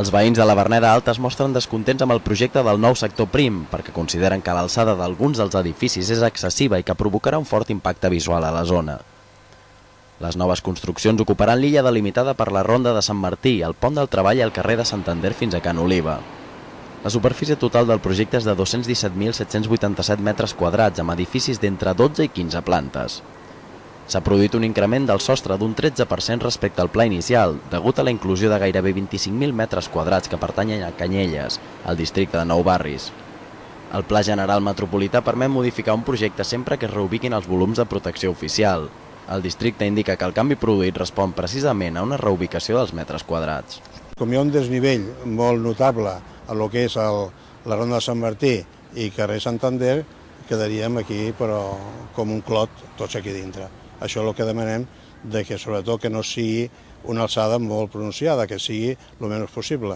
Els veïns de la Verneda Alta es mostren descontents amb el projecte del nou sector prim perquè consideren que l'alçada d'alguns dels edificis és excessiva i que provocarà un fort impacte visual a la zona. Les noves construccions ocuparan l'illa delimitada per la Ronda de Sant Martí, el Pont del Treball i el carrer de Santander fins a Can Oliva. La superfície total del projecte és de 217.787 metres quadrats amb edificis d'entre 12 i 15 plantes. S'ha produït un increment del sostre d'un 13% respecte al pla inicial, degut a la inclusió de gairebé 25.000 metres quadrats que pertanyen a Canyelles, al districte de Nou Barris. El Pla General Metropolità permet modificar un projecte sempre que es reubiquin els volums de protecció oficial. El districte indica que el canvi produït respon precisament a una reubicació dels metres quadrats. Com hi ha un desnivell molt notable a lo que és la Ronda de Sant Martí i carrer Santander, quedaríem aquí però com un clot tots aquí dintre. Això és el que demanem, que sobretot que no sigui una alçada molt pronunciada, que sigui el menys possible.